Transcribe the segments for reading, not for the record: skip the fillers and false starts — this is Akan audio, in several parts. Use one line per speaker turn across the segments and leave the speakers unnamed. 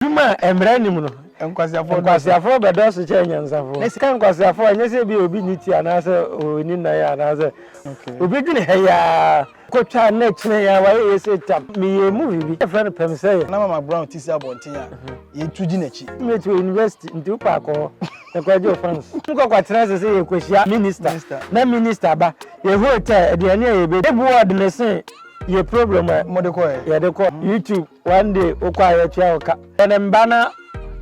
Eduma emrani no. Nkwasiafo bedoso che nyansafo. Ne sika nkwasiafo anya se bi obi niti anase oni na ya anase. Obi dwene heya kotwa na kine ya wa yese tam. Me ye movie bi. Friend pem say
na mama brown tisi abonten ya. Ye tuji nachi.
Me to university nti upa ko. Ekwaje fans. Nko kwatena se ye kwahia minister. Na minister ba. Ye hotel de ane ye be. Ebu word ne se ye problem ye de ko YouTube one day okwa ya tua oka. Ene mbana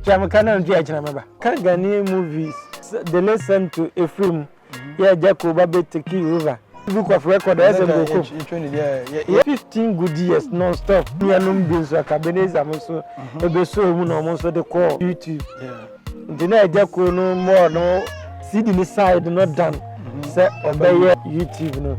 Jamaican do Ajamaba. Can Ghanaian movies, the lesson to a film, Agya Koo Babe take over. Book of record, as a 15 good years non stop. Me and Umbins or Cabinets, I'm also a beso, almost the call YouTube. The Agya Koo no more, no, see the side, not done. Say, obey YouTube, no.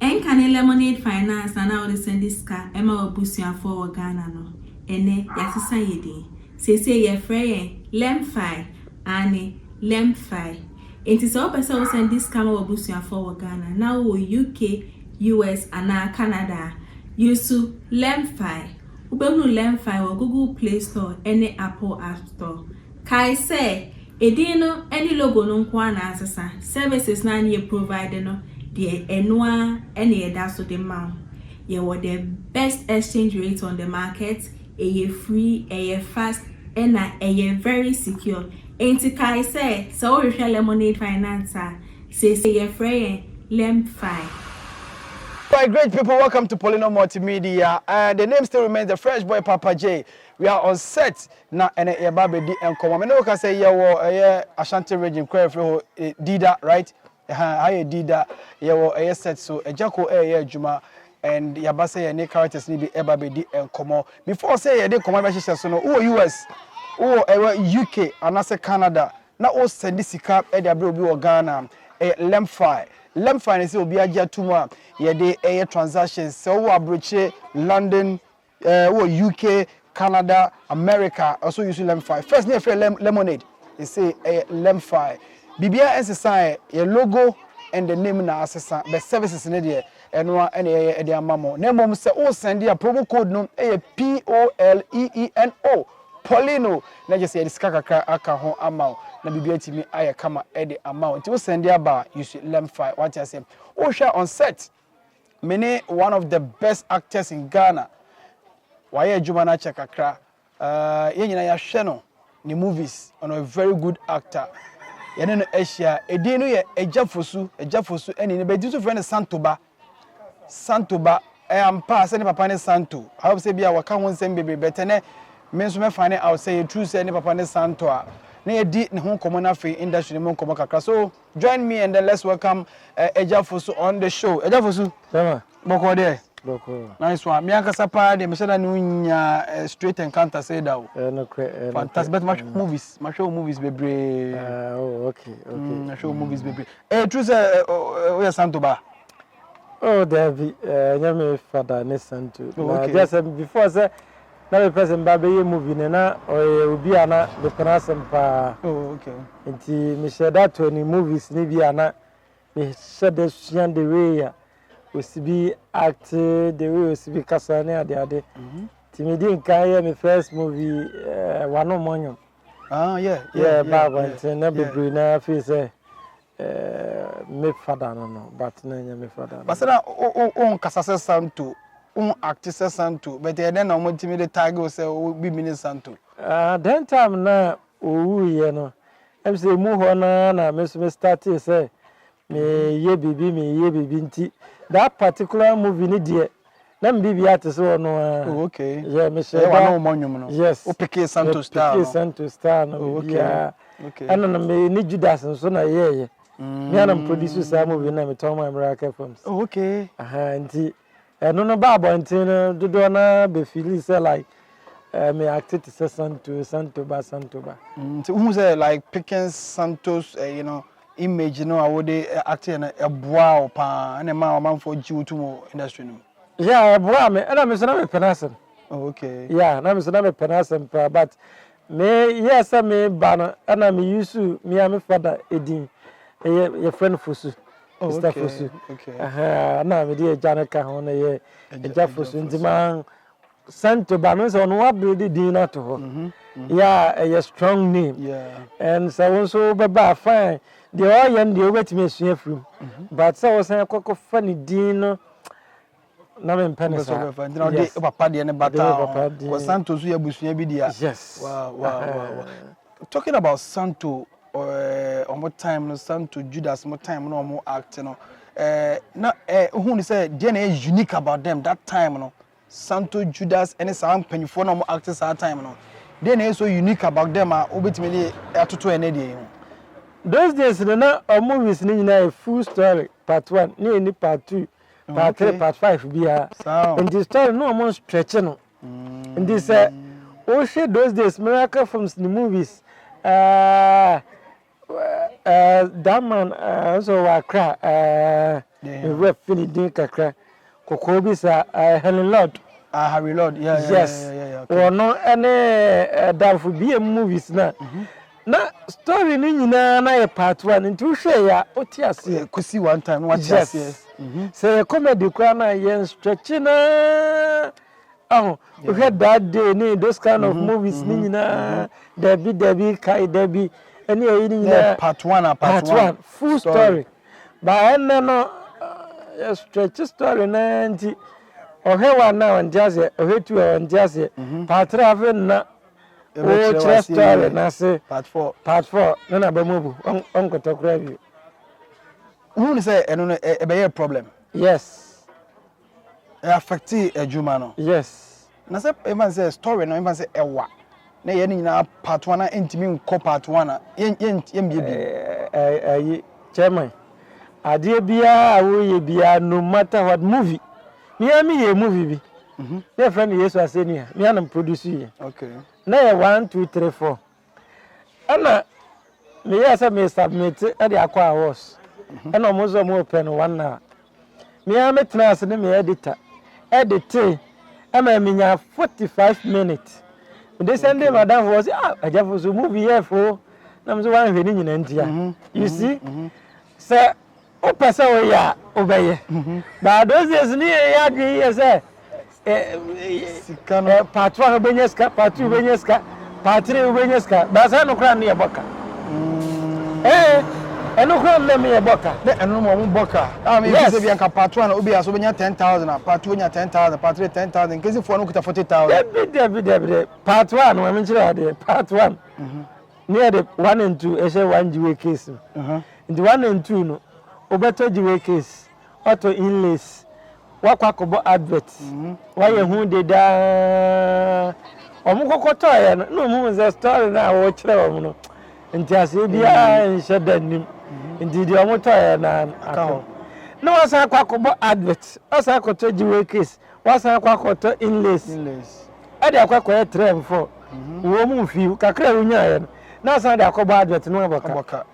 Enkane lemonade finance and now the send this car Emma Obusia for Ghana no ene yasisa yedi say ye frey lemfi ane lemfi it is all person send this car Obusia for Ghana now UK US and Canada use lemfi ubenu lemfi or Google Play Store any Apple App Store kai say edino any logo no kwa na asesa services na ye provide no the enwa any that's so the mount. You were the best exchange rate on the market, a free, a fast, and a very secure. Ain't it I say, so we shall lemonade financer, say a free lemfi.
Right, great people, welcome to Poleeno Multimedia. The name still remains the Fresh Boy Papa J. We are on set now, and a baby D and come. I know can say yeah, Ashanti region, Dida, right? I did that. You set so Agya Koo Juma and Yabasa and characters need be eba be and come before say they come back so no US UK and I say Canada now all send this cap e dey be Ghana lemfi is will be Agya tuma ye dey transactions so abroche London UK Canada America also use lemfi first near lemonade they say lemfi Bibia SSI, your logo and the name na assessor, the services in there, and one and a mamo. Name say, oh, send a promo code no POLEENO. Poleeno. Na just say, this kaka aka hon amount. Na Bibia to me, I come at the amount. It was send ya bar, you should lemfi. What I say, oh, share on set. Many one of the best actors in Ghana. Why Jumana Chakakra? Yenina ya sheno, the movies, on a very good actor. Yene Asia edinu ye Agya Fosu eni ne bedi so friend Santoba ampa se ne papa ne Santo how say bia waka ho nsem bebe betene me so me find out say true say ne papa ne Santo a na ye di ne ho komo na fe industry ne mo komo kakra so join me and then let's welcome Agya Fosu on the show. Agya Fosu boko there nice one. Me akasa pa de me say na nya straight encounter say that
no
fantastic but much movies bebre
okay
show movies bebre true say we Santoba
David nyame father ne Santo just before say na the person ba be movie na obi ana the person pa nti me share that any movies ni bi ana me share the suan the way Osibi act the way Osibi kasane ade timidi nkan my first movie Wano Monyo baba na bebre na fi say me father no but na nya me father
but na on kasase Santo on actor Santo but then na mo timi the tag say be mini Santo
then time na owu ye no em say mu ho na me so me start say me ye bibi nti that particular movie ni there na bibi ate so no
yeah
me say
Wano Monyo no
yes
o pick Santo star
no okay and na me ni Judas so na ye me am producer sa movie na me Tom America films
okay
nti no babo nti no do na be feel say like me acted to Santo ba
nti who say like picking Santos you know image no awode acting na eboa pa na ma man for jiwu to mo industry no
eboa me na me so na me penasem
okay
na me so na me penasem pa but me yes me ba no na me use me am father edin your friend Fosu Mr. Fosu. Na me dey Agya ka ho na ye Agya Fosu ndima Santo Banos on what build din not ho. Yeah, a strong name. Yeah. And so also baba fine. The all young the wetime sua from. But so was say kokko funny din no na me mpene sa.
Na dey papa dey ne bata. Was Santo so yabusua bi dia.
Yes.
Wow. Talking about Santo more time no Santo Judas more time no more act no. Na who ni say DNA is unique about them that time no. Santo Judas and some penifo no more actors at time no. DNA is so unique about them obetimi atoto ene dey.
Those days na movies ni na a full story part 1 ni part 2 part 3 part 5 bia. And the story no more stretch no. And this those days miracle films the movies that man also Accra we feel din kakra kokobi sa Helen Lord
Harry Lord yes
or no any that for be movies na story ni nyina na part 1 into share ya otiase
kusi one time what yes
say comedy kwa na yen stretch na we had that day ni those kind of movies ni nyina Debbie kai Debbie any
part 1 and
part 1 full story but no stretch story na nti ohewa na on jazz ohetu on jazz part 3 na o story na say
part
4 na ba mobu on kotokra bi
who ni say eno e be problem
yes
affect ejuma no
yes
na say e man say story no e man say ewa na ye ni na part 1 na intimi nko part 1 na ye
bi chairman ade bia awoye bia no matter what movie me ye movie bi na friend yesu asenia me am produce ye
okay
na ye 1 2 3 4 ana me yasa me submit ade akwa awards ana mo zo mo open 1 hour me am metnas ne me editor edit ama me nya 45 minutes the Sunday madam was Agya Fosu movie here for na me so wan hwe ni nyina ntia you see say o pesa o ya obeye but those days ni ya dwe say
sikano
part 1 obenyeska part 2 obenyeska part 3 obenyeska but say no kra na ye boka eno kra na me ye boka
na eno mo boka me say bi anka part 1 obi aso benya 10,000 part 2 nya 10,000 part 3 10,000 nkezi fo no kuta 40,000
Debbie part 1 no me chira de part 1 near the 1 and 2 e say 1 jiwe case in the 1 and 2 no obeto jiwe case auto inlays wakwa kobo advert waye hu de da omukokoto ya no mu ze story na wo kire wo no nti ase bia nshadanim nti de omoto ya na akaho no wasa akwa kobo advert wasa akoto jiwe case wasa akwa koto inlays ade akwa koye 3 and 4 wo mu fi kakra runya ya na wasa de akobo advert no aboka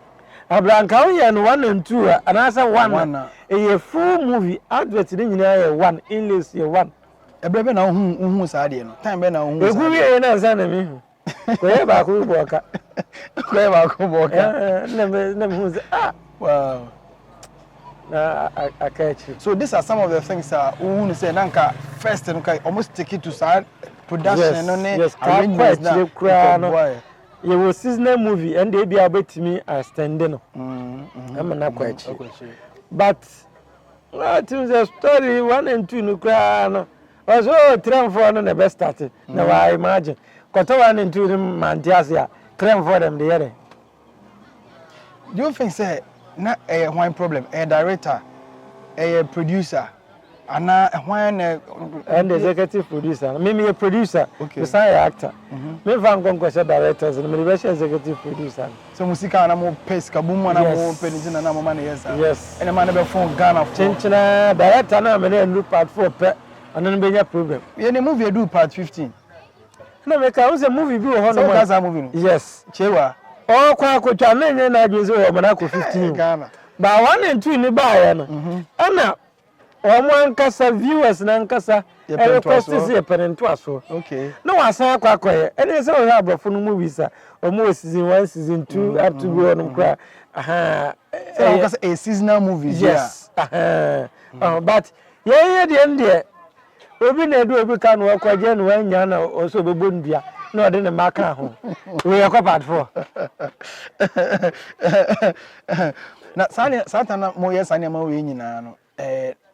Abranka we no 1 and 2 and answer 1 a full movie advert ni nyina ye 1 inlays ye 1
ebrebe na hu sa de no time be na hu
sa egu we na sa na mi ko ye ba ko boka na me hu
wow
na I catch you.
So these are some of the things who say nanka first and almost take it to side production no ne
arrangements na you will seasonal movie and they be able to me standing I'm not quite sure but to the story 1 and 2 no cry no was 3 and 4 no the best started now I imagine got 1 and 2 mantiasia 3 and 4 them there
do you think say na one problem a director a producer ana when
and executive producer me a producer beside actor me van gongo directors and me be executive producer
so musika na mo pes kabumu na mo penisi na mo man
yes
and man be phone Ghana
chinchina director na me na part 4 pe and be nya problem
ye ne movie do part 15
na me ka use movie bi ho no
so movie
yes
chewa
kwa akotwa na nye na adweze ho mo na ko 15
Ghana
ba 1 and 2 ni ba ya no ana omo viewers na nkasa request is parento aso
okay
no wasan akwakoye ene se o ha abrofo no movies a omo season 1 season 2 up to go on kra
So a seasonal movies.
Yes. But yeah, the end there. Obi na do obi kan wo kwaje no anya na oso bebo ndua na ode ne maka ho. We are bad for.
Na satana mo yes anya ma we nyina no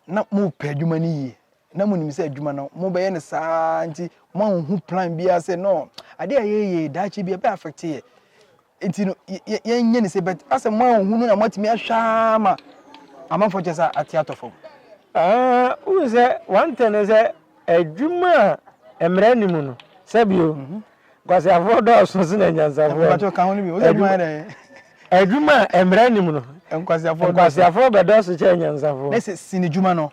na mo pa adwuma ni yi. Na mo nim se adwuma no mo be ye ne saa nti mo hu plan bia se no ade ayeye dachi bia be affect ye. Nti no ye nye ne se bet ase mo hu no na matimi ahwa ma amanfo chesa atiato fo.
Who say one thing is adwuma emranimu no sabio because avoid us so na nyansa fo
ba to kan ho ni bi o adwuma dey
adwuma emranimu no nkwasiafo be do so che nyansa fo
na se sinidwuma no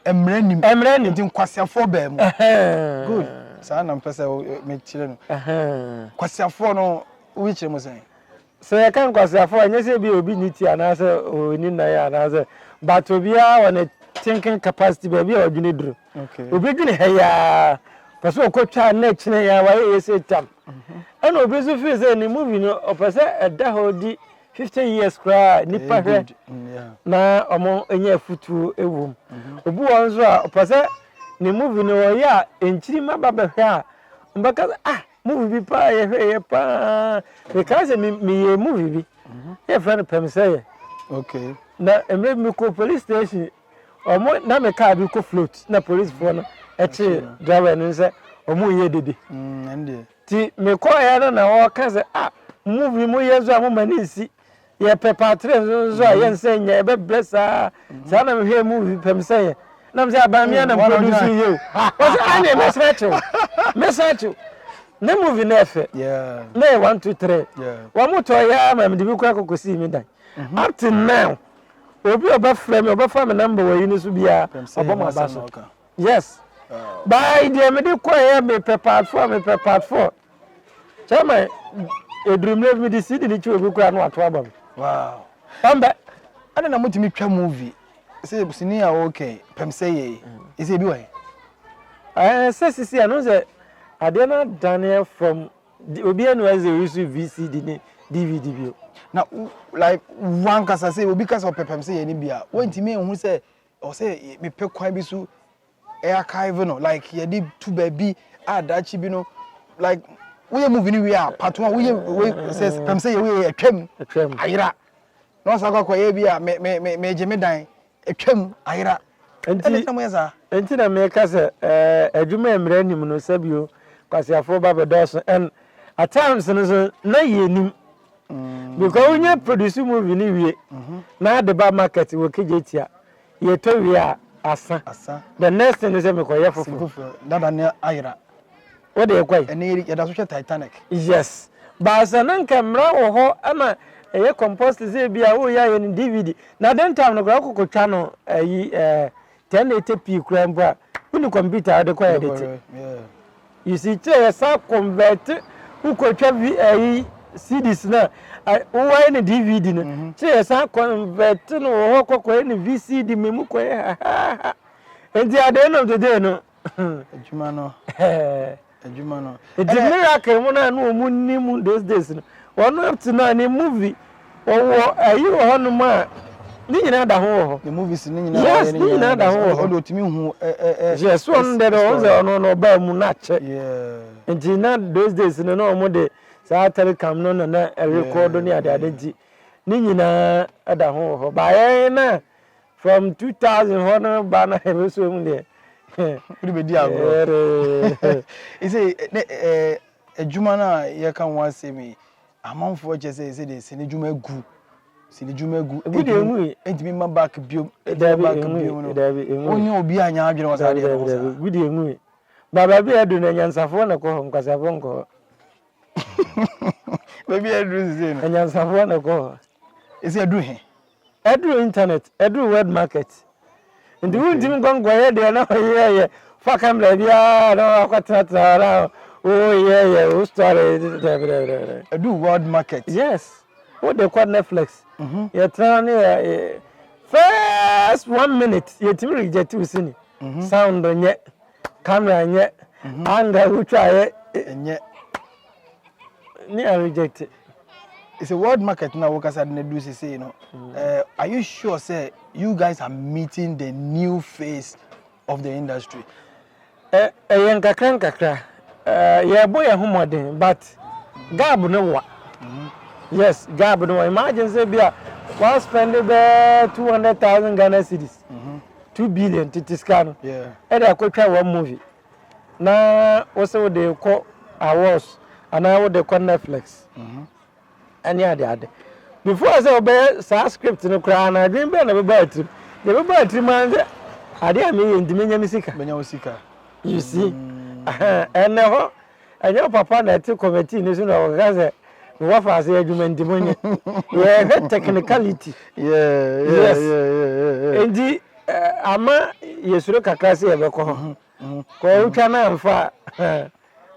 emranim nti nkwasiafo ba mu good sa na mpese me chire no nkwasiafo no wi chire mo sen
se kan nkwasiafo anya se bi obi niti anase oni na ya anase but obia won thinking capacity baby odwene duru obi dwene heya pese okotwa na chine ya wa yese tam and obi so feel say ni movie no opese eda hodi 50 years cry nipa hwe na omo enye futu ewom obi wonzo a opese ni movie no ya enchiri mababa hwe a mbaka movie bi pa ye pa because me ye movie bi ye friend pem say
okay
na emre mi ko police station omo na me car bi ko float na police for no eche driver no say omo ye dede
ande
ti me ko ya na wo ka say movie mo yezu amani si ye pepatre zo ye nsenya e be blessa sa na me hwe movie pem say na me say abamia na produce ye o say ane message na movie na efe na 1 2 3 wa moto ya ma me de bi ko akokosi mi dan up to now obi oba frame oba farm number we ni so bia oba so yes by the me de kwa me prepared for chama edrum leave me the city ni chiwe kwa no ato abam
wow
amba
ana na mutimi twa movie say sini ya okay pem say ye is e bi wa
sisi anu say adena Daniel from obi anu as a VCD ni DVD bio
na like one kasa say obi kasa pepem say ye ni bia wantimi ehun say o say me pe kwan bi so archive no like ye di two baby adachi bi no like we movie ni we are part 1 we says pem say we atwam ayira no sa kwa ye bia me je me dan atwam ayira
enti na me kasa adwuma emranim no sabio kwasiafo babedos and at times no na yenim because when you produce movie ni wie na the bar market we kejetia ye to wie asa the next thing is me koye fufu
dada ne ayira
what dey kwai
ene ye da so Titanic
yes ba sanan kamera wo ho ama eye compost ze bia wo ya ye ni DVD na den time no ko kokotwa no ayi 1080p kura mbra uni computer de kwai edit you see che sa convert ukotwa ayi CDs na why ni DVD no che sa convert no ho kokko ni VCD memu ko enti at the end of the day no
adwuma no
the miracle mo na no mu nim those days no one up to now ni movie owo ayi ho no ma ni nyina da ho
the movies ni nyina
yes ni nyina da ho
do timi hu
yes one there no ba mu na che enti na those days no mo de sa telecam no na record ni ade ji ni nyina ada ho ba ye na from 2000 ho no ba na he so mu de
we be di agro e say adwuma na ye kan wan say me amanfo che say de sinidwuma gu we dey mu entimi ma back bio no onye obi anya adwene wasa de
we dey mu baba bi edu na nyansafo na ko nkwasafo nko
baby edu say no
nyansafo na ko
is edu he
edu internet edu web market ndi wuntim gongoye de na ye fa camera bia no akwatata ra o story
edu world market
yes what they call Netflix you turn first 1 minute you timi reject usini sound nye camera nye anga utwa ye
nye
ni reject
it's a world market now. What I said, you know. Are you sure, say you guys are meeting the new face of the industry?
Kakra. Yeah, boy, a humodin, but Gab no what. Yes, Gab no. Imagine say be one spend 200,000 Ghana cedis, 2 billion to scan.
Yeah,
and I could try one movie. Now, also they call awards, and now they call Netflix. And yeah, they had. Before I say obey script in the crown, I didn't bear never buy it. They were buy 3 months. I didn't mean Dominion Musica. You see, and now, and your papa that took committee in the what was the argument? Yeah, technicality.
Yes.
And the ama yesuka kasi ebeko ko utwana amfa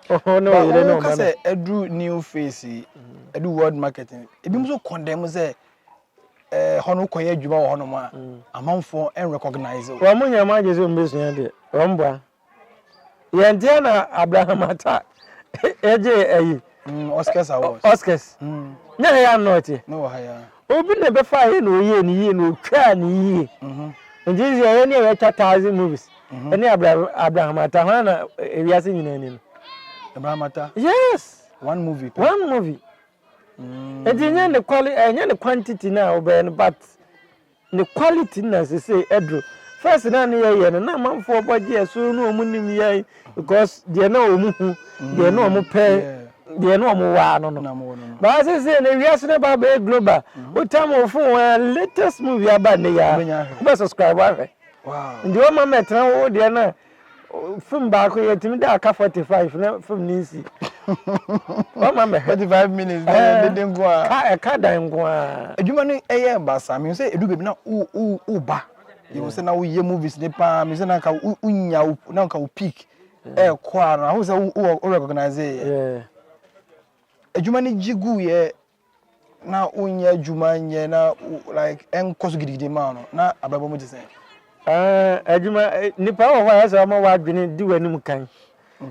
oh no you don't know man
say edu new face edu world marketing ebi mso condemn say hono koye adwuma wo hono ma amanfo en recognize
wa munya ma jesu mbesu yande romba yende na Abraham ata eje ayi
Oscars awards
nya ya note
no haya
obi ne be fa he no ye ni ye no twa ni ye and this is any 1,000 movies any Abraham ata na ewiase nyina ni
Abraham ata
yes
one movie
and nya the quality nya the quantity na obe but the quality na say edro first na ne ye na manfo boje so no omunim ye because they na omuhu they na omupe they no mo wa no but say na wiase na ba global o time of latest movie aba ne ya be subscribe
wow
ndi o ma metra wo de na film ba ko yetimi da aka 45 na film ninsi o ma me
45 minutes de ngwa
ka dan ngwa
adwuma no eye ba sa me say edu bebi na u ba you say na wo ye movies ne pa me say na ka unya na ka u peak ko ara ho say u recognize
yeah
adwuma ni jigu ye na unya adwuma nye na like enkoso gidigidi ma no na ababo mo say
adwuma nipa wo wa say ma wa dwene di wanim kan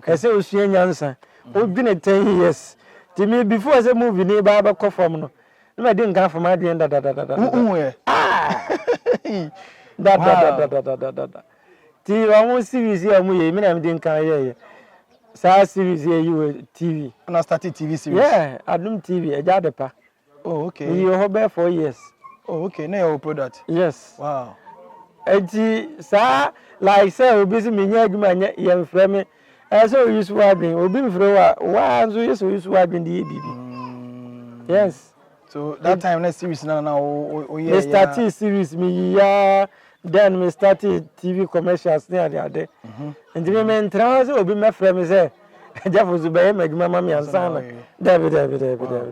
ese osua nyansa o dwene 10 years to me before say movie ni ba ba ko form no na di nkan form ade da ti wa mo series ya mu ye mi na mi di nkan ye sa series ye you TV
na started TV series
yeah Adum TV eja depa
oh okay
you over 4 years
oh okay na your product
yes
wow
enti sa like say obi si me nya adwuma nya ye mfrɛ me so use wadin obi mfrɛ wa so use wadin di bibi yes
so that time na series na oh yeah
started series me ya then me started TV commercials near the other and the men trans obi me frɛ me say Agya Fosu be madwuma mama ansana David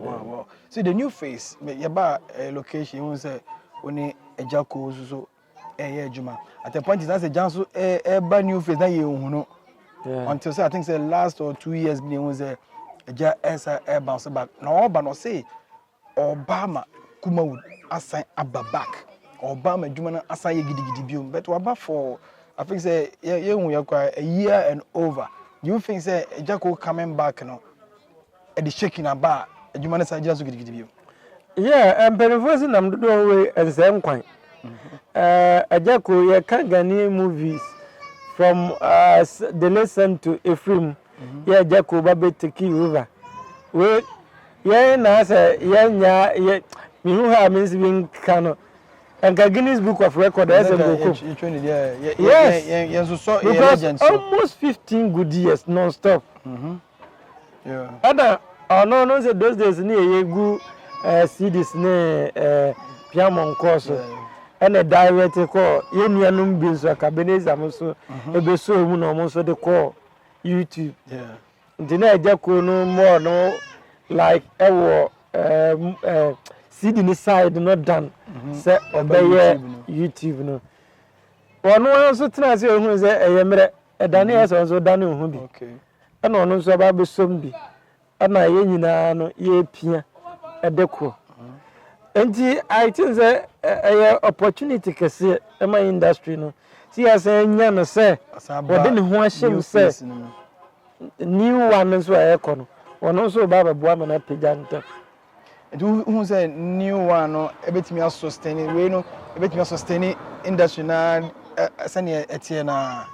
wow see the new face ya ba location you say oni Agya Koo so adwuma at the point is that say janso ba new face na ye ohunu until say I think say last or 2 years be won say Agya esa bounce back na oba no say Obama Kumawood assign aba back Obama adwuma na assign ye gidigidi biom but waba for I think say ye hu ya kwa a year and over you think say Agya Koo coming back no e dey shaking aba adwuma na sa Agya so gidigidi biom
yeah benefits nam do we ensem kwan Agya Koo ye can Ghanaian movies from the lesson to a film yeah Agya Koo ba be take over we yeah na say yeah nya me who have means being cano and Guinness Book of Record yes
so
legend almost 15 good years non-stop
yeah
other no say those days ni yegu CDs ne piano course and a direct call ye nuanum bi so ka beneza mo so ebe so mu no mo so de call YouTube
yeah
ndina Agya Koo no more no like CD ni side not done say obey YouTube no ono also tena say ohun say eyemre edane eso so dane ohun bi
okay
ana ono so ba be som bi ana ye nyina no ye pia edeko enti I think say opportunity kese my industry no see as nya no say ode ne ho ahyem say new one so e ko no ono so ba boa ma na pejanta
who say new one no ebetimi sustain we no ebetimi sustain industry na sane etie na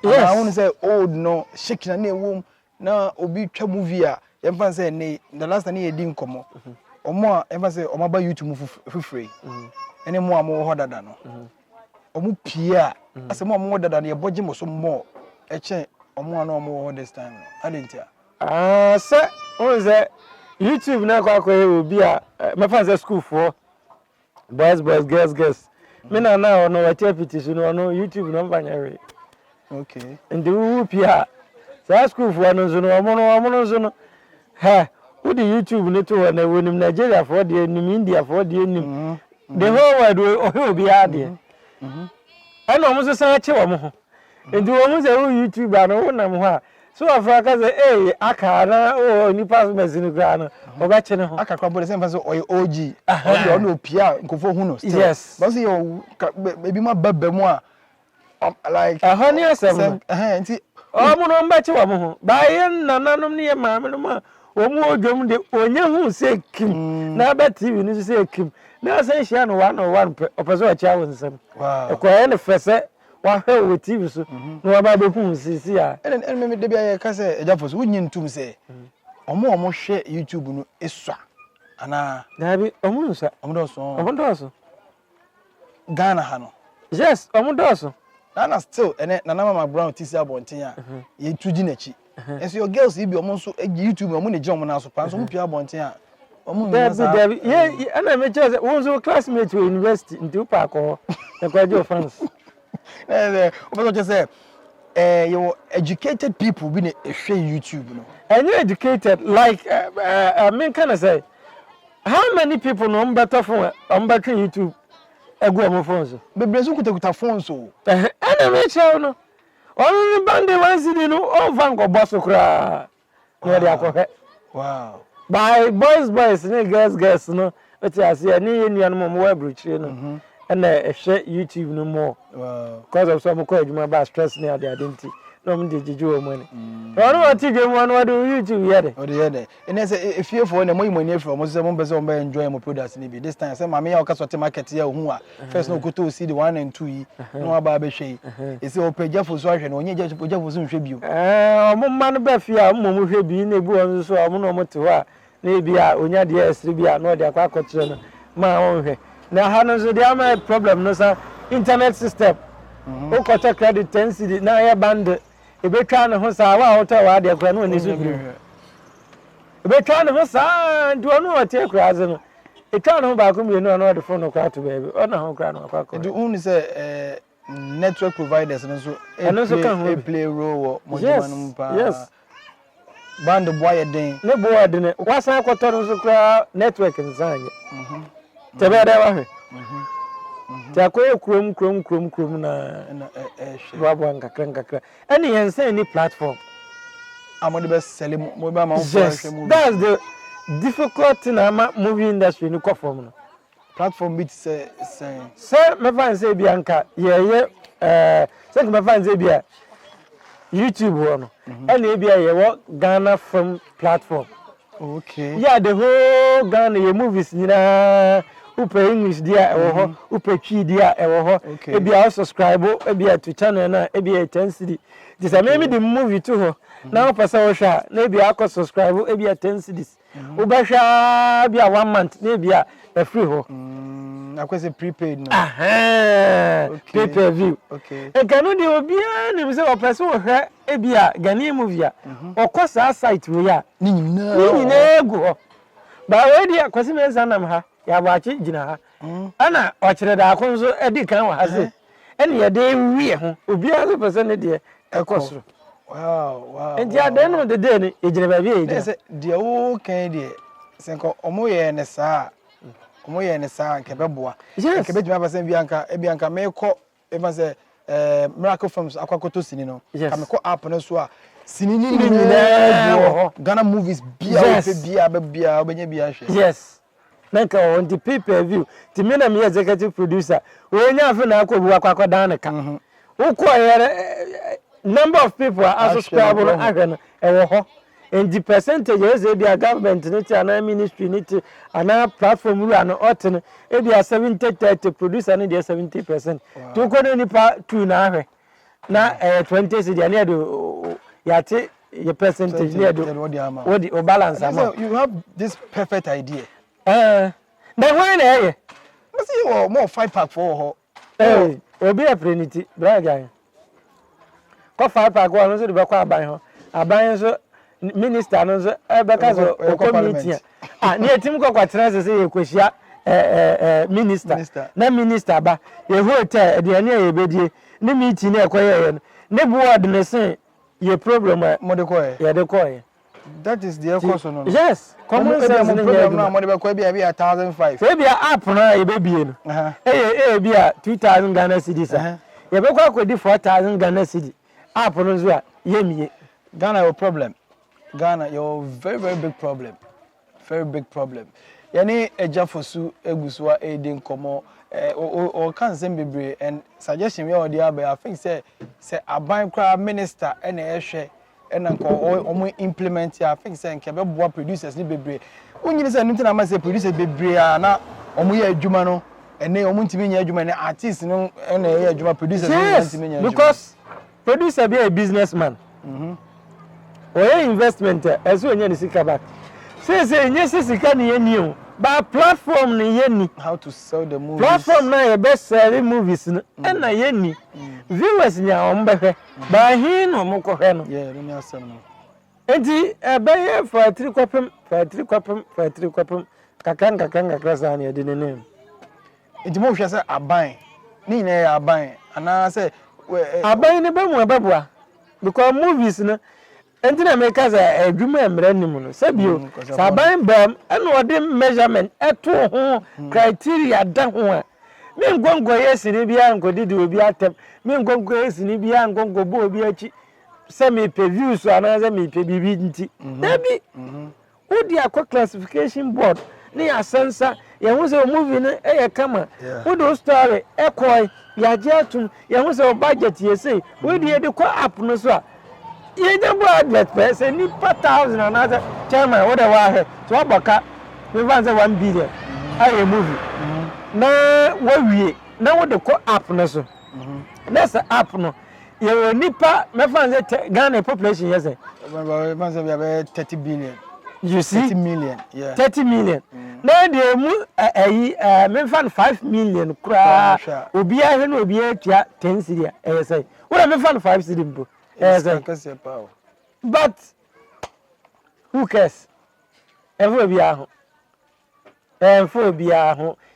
yes
who say old no shake na na ewom na obi twa movie a yemfa say ne the last time ye di nkomo omo a yemfa say omo ba YouTube fufure ene mo amo ho dada no omo pie a asemo omo dada ne boje mo so mo eche omo na omo ho this time adentia
say who say YouTube na kwa obi a me fan say school for boys girls me na ono wa petition no YouTube no mbanya we
okay
ndi wu pia say school for no so no omo so no ha who the YouTube ne to na wonim Nigeria for the nim India for the nim the whole world obi ade ana omo so san ache wo ho ndi omo say YouTube ana wo nam ho a so Africa say aka na nipa mezini gra no oga che ne ho
aka kwa bole say so oy OG ono pia nkofo hu no still
yes
but say you ebi ma babba mu a like
honey asem
nti
omo no mba che wo ho ba ye nananom ne ye maame no ma omo odwom de onye hu say kim na ba TV ni say kim na say hia no 101 opeso a chia wonsem
wow
ekwa ne fese wa hwe we TV so no wa ba be hu sisi a
en me de bia ye ka say Agya Fosu wonyi ntum say omo hwe YouTube no esua ana
na bi omo nsa
omo do so Ghana ha no
yes omo do so
Ghana still ene Nana Mama Brown tisi abonten a ye tuji nachi enso your girls ibi omo so YouTube omo ne je omo na so pa so mo pia abonten a omo
David ye ana me che won so classmate we university nti pa ko e kwa jo fans
omo so say you educated people be na ehwe YouTube no
and you educated like I mean can I say how many people no better phone on better YouTube egu omo phones
bebre so kuta phones so
ana me che no onu bande wan sidi no o van go boss kra no dia ko he
wow
by boys ne girls no eti ase ni enua no mo wa bruchire no and ehwe YouTube no more
wow
because of some ko adwuma ba stress ne ade identity no me de jeju o mo ni onu wa ti dwemu no wa do YouTube yede
o de yede ene say efiefo na mo yimoni afro mo say mo be say mo enjoy mo products ni bi this time say mama ya o ka so market ya hu a first no kuto see the 1 and 2 yi no aba be hwe e say o Agya Fosu ahwe no onye Agya Fosu nhwe bio
mo ma no ba fi a mo hwe bi na ebu on so o mo no mo te ho a na bi a onya de esri bi a no de akwa akotire no ma won hwe na ha no so dey am problem no sa internet system o ko ta credit 10 cedi na ya band e be twa ne ho sa wa hotel wa de akwa no ni so bi e be twa ne ho sa ndu no o te kra ze no e twa ne ho ba ko mi no no de phone no kwa to baby o na ho kra no akwa ko
do unu say network providers no so e play role mo
yes
pa
yes
band boy den
ne boy den wasa akoto no so kra network nsanye tebe da wa hwe ta ko krom na babo nkakra any yense any platform
amode be sell mo be ma
hwe that's the difficult thing ama movie industry ni form no
platform bit say
me fan say bianka ye say me fan say bia YouTube no and bia ye wo Ghana film platform
okay
yeah the whole Ghana ye movies nyina upe English dia ewo ho upe twi dia ewo ho ebia subscribe ebia to channel na ebia 10 cedi this maybe the movie to ho na person wo hwa na ebia akọ subscribe ebia 10 cedis wo ba hwa bia 1 month na ebia free ho
akwese prepaid no
pay per view
okay
e kanu de obia nim se o person wo hwa ebia Ghanaian movie a okosa site wo ya
ni nyina
egu ho ba we dia kwasi me sanam ha ya baachi gina ha ana ochire da akonzo edi kan wa hase ene ye de wie ho obi a person ne de ekosoro
wow
enti ade no de de ne ejire ba bi ejire
se de o kan de senko omoye ne saa omoye ne saa nke beboa nke betuma person bianka me ko even say miracle films akwakoto sini no ka me ko app no so a sini ni Ghana movies bia obenya bia hwe
yes Nanka on the pay-per-view. The me na me executive producer. We nya afi na akọ bu akwa dan ka. Wo ko here number of people are subscribe no ahwe no e wo ho. and the percentage is the government niti ana ministry niti ana platform ru ana otin e be 70-30 producer ne dey 70%. To ko ni pa 2 na ahwe na 20 cedi na do yate your percentage near do what the balance amount.
You have this perfect idea.
Then when eh
see more 5-pack for
eh obi a prenity bra guy ko 5-pack one so de be kwa aban ho aban so minister no so e be ka so community ne tim ko kwatena se ye kwahia minister na minister ba ye hotel de ne ye bedie ne meeting na ekoye ne board ne say ye problem
Modekoye.
Yeah, dekoye.
That is the cost no.
Yes. Common sense no
problem na Modekoye be 1,500.
So be app na ye be bie no. Be 2,000 Ghana cedis. Ye be kwa akodi 4,000 Ghana cedi. App no so a ye mie.
Ghana your problem. Ghana your very big problem. Very big problem. Yani Agya Fosu egusua edin komo or can send bebre and suggestion we or the other. I think say aban kra minister and ehwe and anko implement here. I think say nke be boa producers ni bebre. Unyi say nti na ma say producers bebre na omo ye adwuma no ene omo ntimi nya adwuma ne artists no ene ye adwuma producers ntimi nya adwuma.
Because producer be a businessman. Or investment as we nya sika back. Say nya sika ni ye ni o. But platform ni yeni
how to sell the movies.
Platform na ye best selling movies no na yeni viewers nya ombehwe ba hin no mokɔhwɛ no
yeah no nya asɛm no
enti ebeye for 3 kwapem kakran sa na ye de ne
enti mo hwɛ sɛ aban ni nyina yɛ aban ana sɛ
aban ne ba mu ababua because movies no enti na make us adwuma emre nim no sabio saban bam ena ode measurement eto ho criteria da ho a me ngongo yesini bia ngodidi obi atem me ngongo yesini bia ngongo bo obi achi se me pe views ana se me pe bibi nti dabi odi akọ classification board ni asensa ye hu se movie no e kama odi story ekoi ya jetum ye hu se budget yesi odi e de ko app no so a ye dem advert person ni 4,000 another chairman what the wa he so aboka we van say 1 billion aye movie na wawie na wo de ko app no so that's app no ye nipa me fan say Ghana population yes
man say we have 30 billion
you see
30 million yeah
30 million na de mu me fan 5 million kura obi a he no obi a tua 10 cedi e say wo me fan 5 cedi mbo but who cares? Every be a home.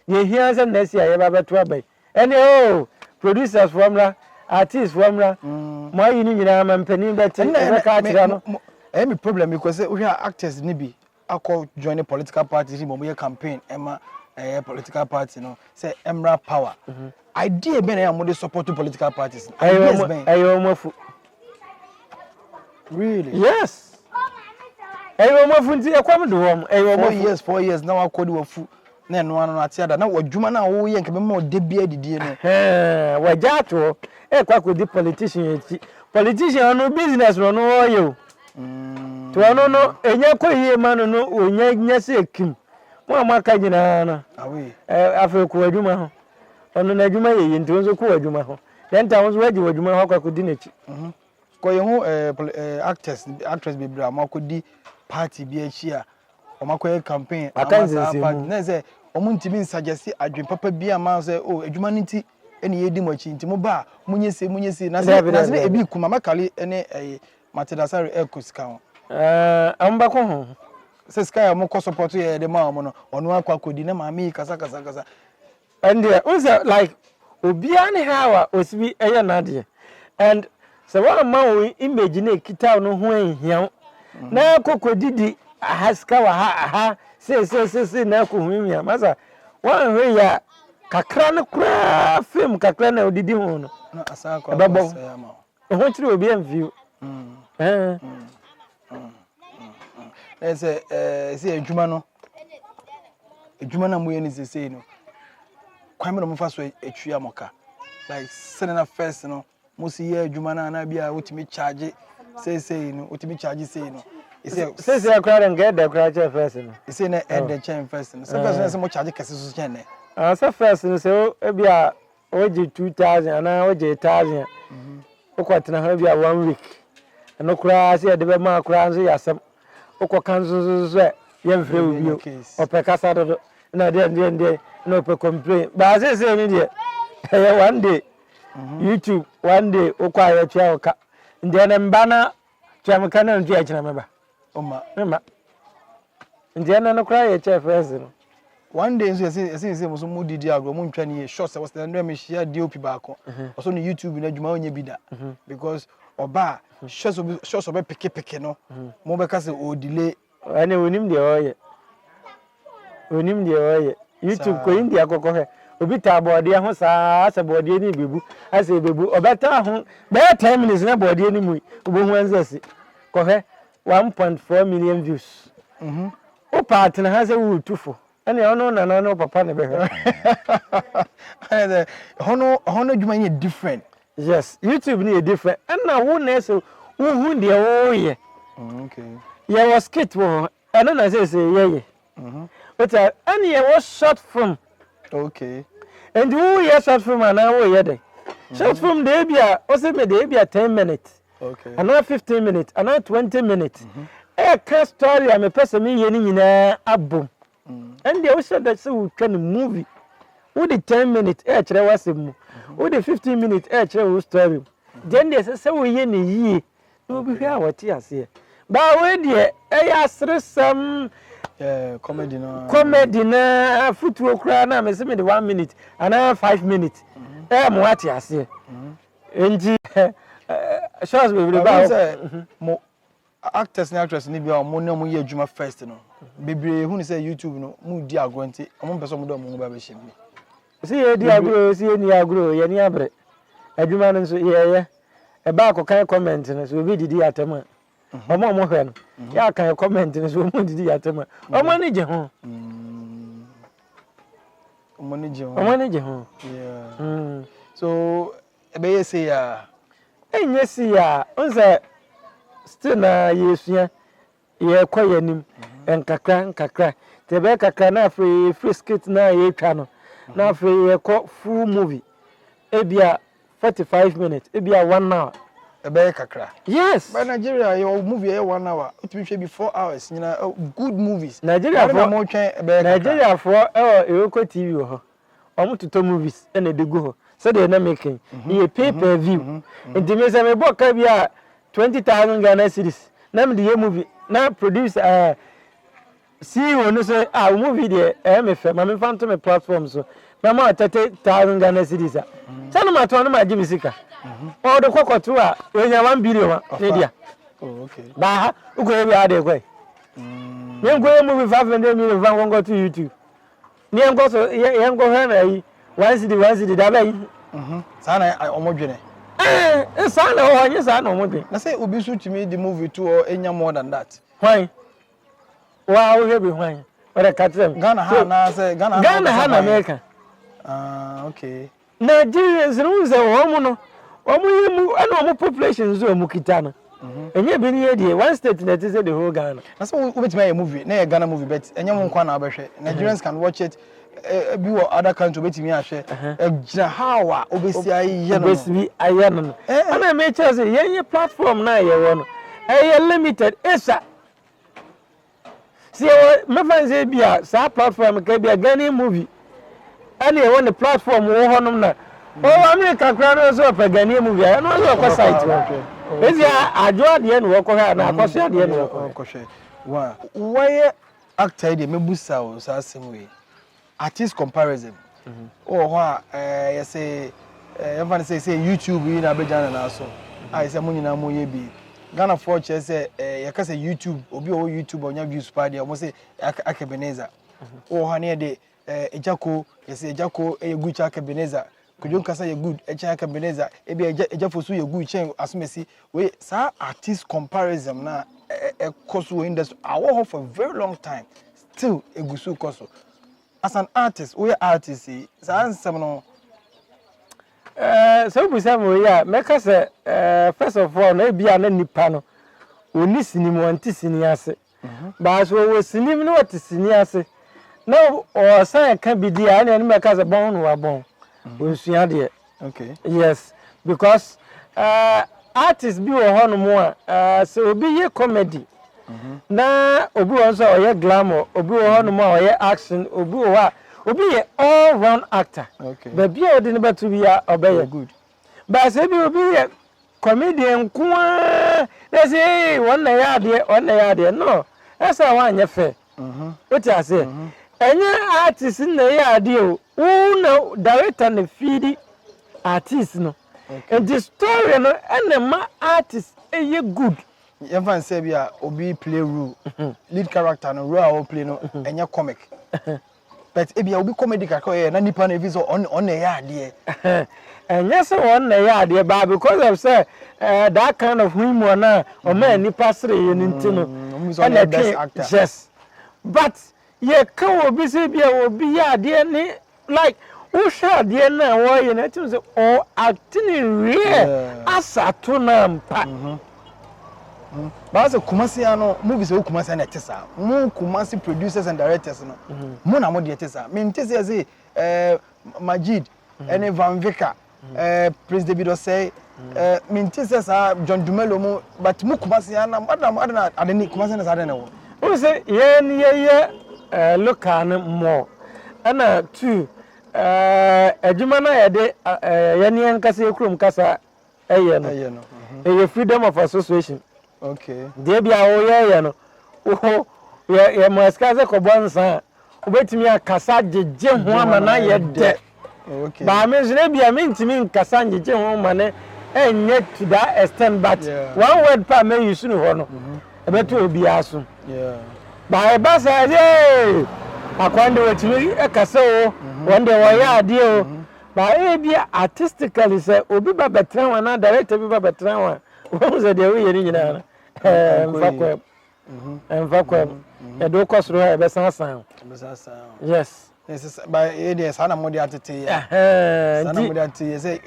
You hear some next year about trouble. And producers from la, artists from la, my union and penny better.
Any problem because we are actors, maybe I call join a political party, we campaign, Emma, a political party, you know, say Emra power. Idea being a more support to political parties. Really?
Yes. Eyo mo funti e kwam do wom. Eyo mo
4 years now akodi wafu. Na no anu atiada na wadwuma na wo ye nke be ma de bia didie no.
Wajato e kwa kodi politician echi. Politician no business no wo ye o. To no enya ko yie ma no onya se ekim. Mo amaka nyina na.
Awe.
Afa ko wadwuma ho. Ono na adwuma ye nti wonso ko wadwuma ho. Den ta wonso waji wadwuma ho kwa kodi nechi.
Ko ye ho actress be bra ma kodi party bi achi a o makoye campaign na say o muntimi suggest adwen papa bi ama say adwuma nti ene yedi machi nti mo ba munyese na say ebi kuma makale ene matedasare ekosika ho
amba ko ho
say sky mo ko support ye de ma mo no ono akwa kodi na ma mi kasa
and there like obia ne hawa osibi eye na de and so one man image na kita no ho ehia na kokodidi ahaska wa ha se na ko humia masa one we ya kakra no kra film kakra na odidi ho no
na asako
ya ma ho tiri obi en view
say adwuma na mo ye ni sesei no kwame no mo fa so etwa moka like senna first no mo si ye adwuma na bia wotimi charge say no wotimi charge say no
Says I cried and get the crowd first.
It's in the chain first. Some person is much charge cases.
As a first, and so maybe I OG 2,000 and I OG 1,000. Quite a 1 week. And no cries here, the Bema crowns here, some Oko Kansas, young free you, or Pecasado, and I didn't no complain. But as I say, India, one day, YouTube, one day, Okwaya Chalka, and then Banner, Jamaican and Judge, remember. Remember. And then no cry a chair first.
One day, I see was moody diagram, moon 20 years, shots. I was the name share DOP back also on YouTube in a Jumania Bida because Oba shots of a picky no more because or delay.
I know him the oil. When him the oil, YouTube go India go. Obita body and as a body any babu, as a babu, or better 10 minutes in a body anyway. Wednesday, go 1.4 million views. O partner has a wood too for. And I know papa never.
Honor you mean different.
Yes, YouTube need different. And now one so who the oh yeah.
Okay.
Yeah, was skit one. And then I say yeah. But and yeah was short film.
Okay.
And who yeah short film and now yeah. Short film they be also me they be 10 minutes.
Okay.
Another 15 minutes, another 20 minutes. A story I'm a person me yenina abum. And they also that so kind of movie. With the 10 minutes, actually was him. With the 15 minutes, actually was story. Then they say, so we ye. No be here what you say. But when dear, I asked some
comedy
na football cry na me say me the 1 minute and 5 minutes. What you say. And shows we will
mo actors and actresses ni bia mo na mo ye adwuma first no bebre hu ni say YouTube no mo di agronti mo person mo do mo ba be shim ni
see ye di agro see ye ni agro ye ni abre adwuma no so ye e ba ko kan comment no so obi didi atema omo mo hwe no ya kan comment no so mo didi atema omo ni je ho omo ni je ho
yeah so e be ye say ya
enye si ya onse still na yesua ye kwayanim enkakra tebe kakra na free skit na ye twa no na free ye ko full movie ebia 45 minutes ebia 1 hour
ebe kakra
yes
by Nigeria your movie 1 hour it will be 4 hours you know good movies
Nigeria for Eko TV ho omo tuto movies ene de go ho so they na making ye pay per view and me say me boka bia 20,000 Ghana cedis na me the movie na produce CEO no say movie there me fe ma me fan to me platform so na ma 30,000 Ghana cedis say na ma to na ma give me sika o de kokoto a we nya 1 billion media
oh okay
ba ugo we ade kwai me go movie 500 million van go to YouTube ni engo so ye engo he na yi 1 cedi da ba yi
sana omodwene
sana o anya sana omodwen
na say obi shoot me the movie too or enya more than that
why wow we be why what ka tell
Ghana ha na say Ghana
ha na America
okay
Nigerians no say omo no omo yemu ana omo population zo omo kitana enye bi ni ye one state that is the whole Ghana
na say we bet my movie na Ghana movie bet enye mo nkwa na abehwe Nigerians can watch it be what other country betimi ahwe gina how a obesi aye no
obesi aye no ana me tell say ye platform na ye wo no limited esa see me fan say bia sa platform ka bia Ghana movie ana ye won the platform wo ho nom na America kra no so pa Ghana movie no so ko site wo ezi ajo de no ko ha na akoso de no ko
hwe wa why actor de mebusa o sa semwe artist comparison oh you say everyone say YouTube you na bejana na so I say munyina mo ye bi Ghana for che say you can say YouTube obi o YouTube onya views pa de o say Akabeneza oh ha ne de Agya Koo you say Agya Koo e good Akabeneza kujon kasa ye good Akabeneza e bi Agya Fosu ye good chen asumesi we sa artist comparison na koso industry awo for a very long time still egusu koso. As an artist, we are artists. So answer no.
So we say we are. Make us first of all, no be an nipa no. oni sinim wanti siniase ba so wo sinim no wati siniase na o san ka bidi a na me ka se bon no wa bon o sua de
okay
yes because artist bi wo hono mo a so obi ye comedy na obi wo so oye glamour obi wo hono mo a oye action obi wo obi ye all round actor
okay
but bi o de ne betu bi a obey
good
but say bi obi ye comedian kwa they say one ya de no esa wa anya fe what I say enye artist na ya de o na director na feed artist no and the story no enema artist eye good
even say bia obi play role lead character no role o play no enye comic but ebia obi comedy kakọ na nipa na eviso on na ya de
and yes one na ya de ba because of say that kind of humor na o man nipa sere ye ntino
and best actor
yes but ye ka obi say bia obi ya de ni like who shall de na wo ye na tim say o acting real asato na mpa
but as Kumasi ano movies o Kumasi na tesa mu Kumasi producers and directors no mu na mo de tesa me ntese say Majid ene Van Vika Prince David Osei me ntese sa John Dumelo mu but mu Kumasi ana adana adeni Kumasi na sa adana wo
o say ye local more ana two adwuma na ye de ye ne nkasa ekrum kasa eye no eye freedom of association
okay
de bia wo ye no wo ye maskaze ko bonsa obetimi akasa jeje ho amana ye de
okay
ba me zure bia me ntimi nkasa jeje ho amana enye to that extent but one word pa me use no ho no ebeto obi aso ba e ba sa je akwande wetimi ekasa o wonde wo ya ade o ba e bia artistically say obi ba betra wan na director bi ba betra wan wo ze de wo ye ni nyina mfakwem edo kosoro ha be sansan yes
but yes ana mo de atete ya sana mo de atete say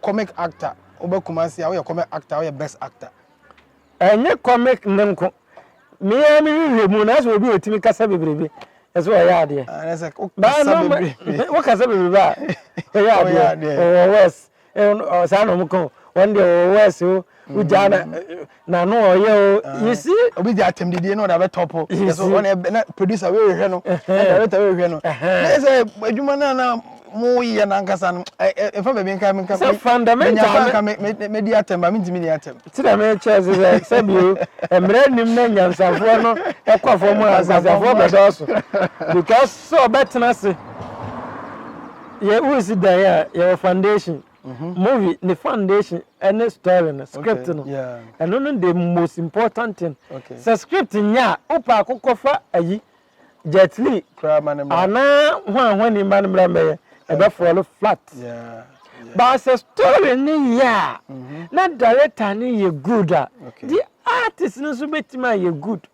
comic actor oba Kumasi how you comic actor how you best actor
enye comic nko me ya mi hwemu na so obi otimi kasa bebrebe eso ya ade
na say kasa bebrebe
wo kasa bebrebe ba ya ade o wes o sana mo ko one day o wes o ujana na no oye you see
obi di atem didie no da be top so one producer we hwe no director we hwe no na say adwuma na mo yi na nkasa no e fa be nka
so fundamental
me di atem ba me ntimi di atem
ti da me cheze say bio emre nim na nyansafo no e kwafo mo asasafo be do so because so betna se ye who sit there your foundation movie the foundation and the story and script no and no the most important thing so script nya opa akokofa ayi jetly ana hwan ni man mrambe e be follow flat but the story ni ya na director ni ye good the artist no so betima ye good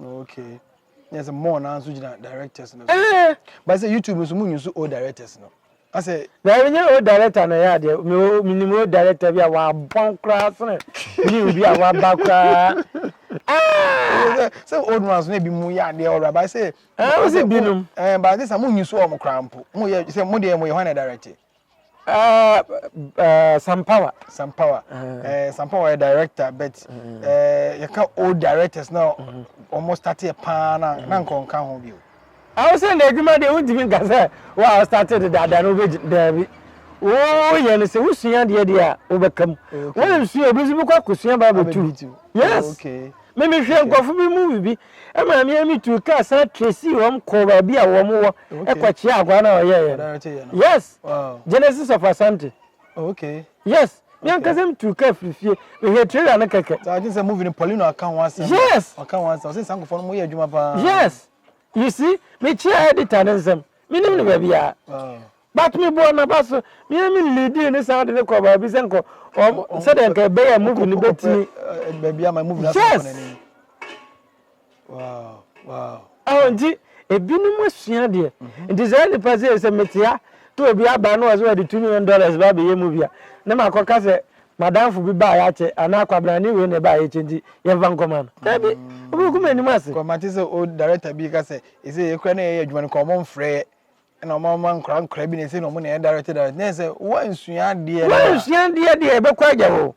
okay there's more now so directors no but say YouTube so mu use all directors no I say
there no director na ya de minimum director bi a wa bon class na ni bi a wa ba kra
say old ones na bi mu ya de or ba say
I say binum
but this am use o mo krampo mo ye say mo de mo ye hwan director
some power
some power director but you can old directors now almost 30 pa na nko nka ho bi
I was saying the agreement they won't even say, well, I started that there. Oh, yeah, say, who's the idea overcome? When you see a busy book, I could see about two. Yes, okay. Maybe if you go for me movie, and I'm here to cast a Tracy, cover be a woman, a quachia, yeah. Yes, Genesis of Asante.
Okay.
Yes. Young cousin to carefully fear. We had trailer and a cake.
I just a movie in Poleeno account once.
Yes,
I can't once. I say something for me.
Yes. You see, me chair editor and some. Me name baby ah. But me born na baso. Me lead in sound the ko ba bi senko. O said enka be a movie ni betimi.
Baby my movie na
yes.
Wow.
Nti ebinum asua de. Nti say the person say metia to obi aba no was worth $2 million ba be movie a. Na makoka say madam fu bi ba ya che ana kwabra ni we ne ba ya che ndi ye van koma no tabi obi kuma ni mase
ko mate se o director bi ka se e se ye kra na ye adwuma no ko mo mfrɛ na mo man nkra bi ne se no mo na director na se wa nsua de
wa nsua de be kwa agya wo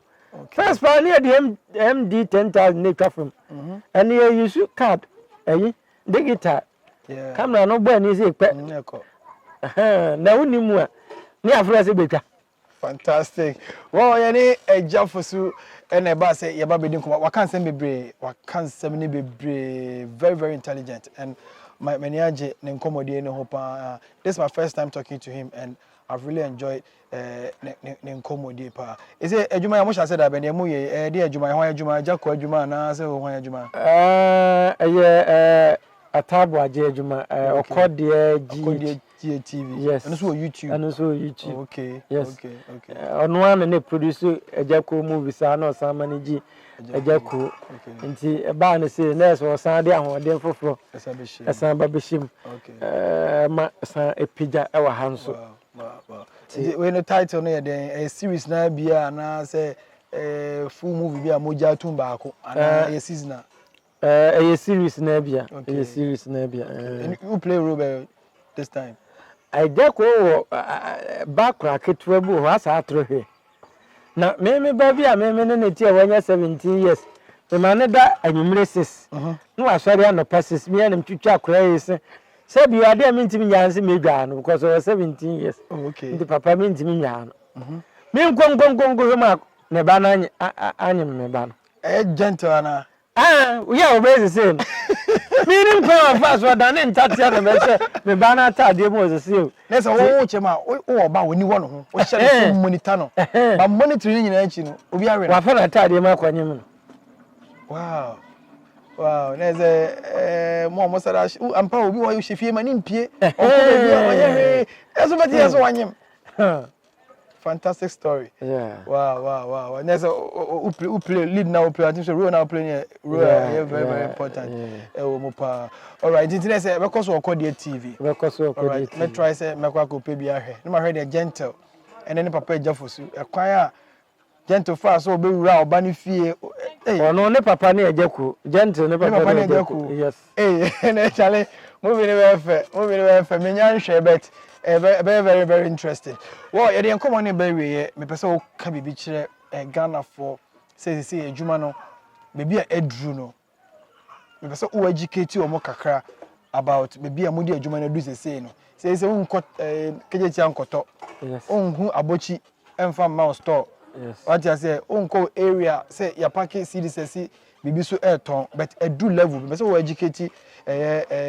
first pa ni de MD 10,000 ne twafem and you use card digital camera no boy ni se pe na woni mu a ni afra se betwa
fantastic well yani Agya Fosu and e ba say ye ba bedin kuma wakan sem ni bebre very very intelligent and my age ne nkomodie ne ho pa this is my first time talking to him and I've really enjoyed ne nkomodie pa is it adwuma ya mo sha say da be ne mu ye de adwuma ho adwuma Agya Koo adwuma na say ho adwuma
atabo agye adwuma okode
TV
yes
and so YouTube
and so YouTube
okay
yes
okay
ono an ne produce Agya Koo movies na osan manage Agya Koo nti e ba ne say nurse osan de ahoden foforo esan ba beshim ma san epija e wa hanso
wow we no title no a series na bia na say full movie bia moja tun ba ko ana a season
a series na bia a series na bia
you play role this time
Agya Koo background ketwa bu ho asa atrohwe na me ba bia me ne tie wanya 17 years me mane da anyumre 6 no asori anopa 6 me anem twitwa akora yese se bi ade me ntimi nyanse medwa no because I was 17 years
okay
ndi papa me ntimi nya no me nkonkonkonko ma ne ba na anyem me ba no
gentle ana
yeah obezi sen me nim kwa fast wa dan ntatia na me se me ba na atade mo ze se
na se wo chema wo ba woni wo no ho wo hye no monitor no ba monitor ni nyina achi no obi awe
wa fa na atade ma kwanyem no
wow na ze mo sara ampa obi wo hye ma ni mpie okodo bi o ye he eso beti eso wanyem fantastic story wow na ze u play lead now play I think so role now playing role very very important mo pa all right internet say because we call the TV
because we call the TV
me try say me kwa ko pe bi ahwe na ma hwe the gentle and then papa Agya Fosu ekwan a gentle fa so be wura oba ni fie
ono ne papa ne Agya Koo gentle ne papa ne Agya Koo yes
na chale movie ne be fe me nya nhwe bet very very interesting well ye dey come on be we me pese o ka bibi kire Ghana for say adwuma no bebi a edru no me pese o educate o mo kakra about bebi a modi adwuma no do say no say unko kejechi ankoto onhu abochi emfa ma store
yes
what you say unko area say ya pack CDC bibi so eton but edu level me pese o educate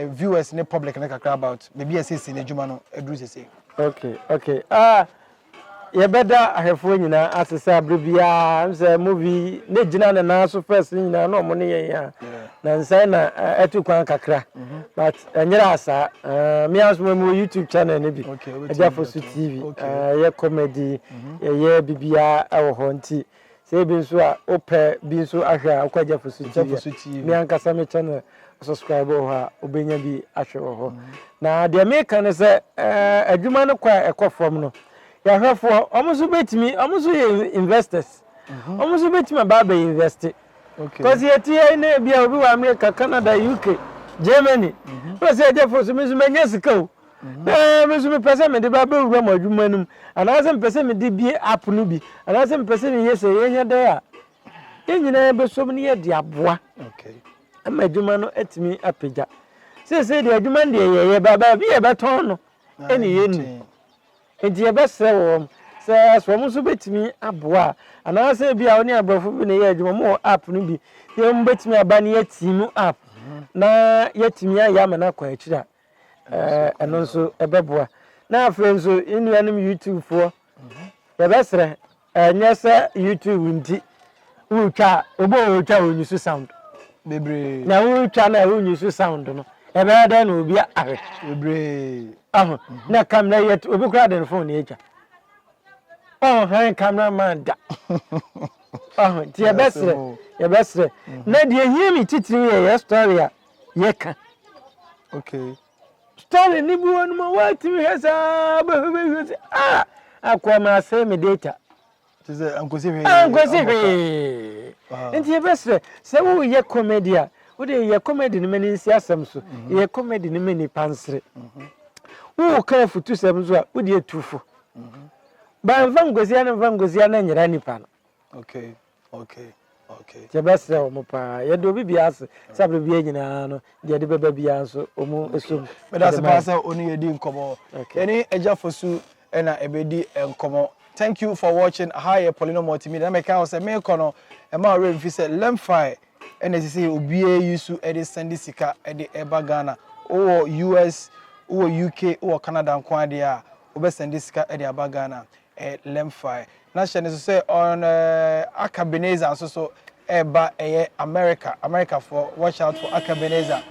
viewers ne public ne kakra about bebi a say na adwuma no edru say
okay ye beda ahefo nyina asesa abribia say movie ne gina na na so first nyina na omo ne yen na nsai na etukwan kakra but enyira asa me asmo mo YouTube channel ne bi Agya Fosu TV ye comedy ye bibia ewo ho nti say bi nso a ope bi nso ahwe akwa Agya Fosu TV me ankasa me channel subscribe ho a obenya bi ahwe ho na de me kan say adwuma no kwa ekofom no ya hwefo omuso betimi omuso ye investors omuso betimi baba invest because yeti na bia obi wa America Canada UK Germany plus Agya Fosu mizu menya sika o mizu me pese me de baba wura mo adwuma num anase me pese me de bi app no bi anase me pese me yese yenya de a yenyina be so me ye de aboa ama adwuma no etimi apagya se de adwuma de ye baba bi ye beton no eni yenu enti ye besre wo se so mo so betimi aboa anase bia oni abrofo bi na ye adwuma mo app no bi ye mo betimi aba na ye team app na ye timi ya ma na kwa akira eno nso ebeboa na afre nso inuanim YouTube fo ye besre nyese YouTube nti utwa obo utwa onyusu sound
bebre
na utwa na onyusu sound no ebe da na obi ahwe
bebre
na camera yet obi kura den phone eja han cameraman da ti ye besre na de himi titiri ye story a ye ka story ni bu wonu ma wati mi hesa ba akwa ma say me data
Uncle
Nti ye best say wo ye comedy a wo de ye comedy ni mani nsi asem so ye comedy ni mani pansre wo ka futu sem so a wo de etufo ba mvangozia na nyira nipa no
okay
je best o mo pa ye do bibi ase sabre bi nyina no je de beba bia so o mo esum
but that's pass oni edi nkomo eni Agya Fosu na ebedi nkomo. Thank you for watching Higher Poleeno Multimedia. I can say me kono e ma re fi say lemfi and as say obie yusu e de send sika e de eba Ghana or US or UK or Canada nkwa de a obe send sika e de eba Ghana lemfi. Na share say on Akabeneza so eba America for watch out for Akabeneza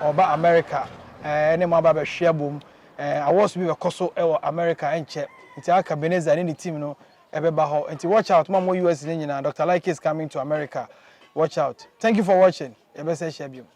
oba America any ma ba be hwe bom I was be koso e America enche nti Akabeneza ni team no ebeba ho nti watch out mama US ni nyina Dr. Like is coming to America watch out. Thank you for watching. Ebese share biom.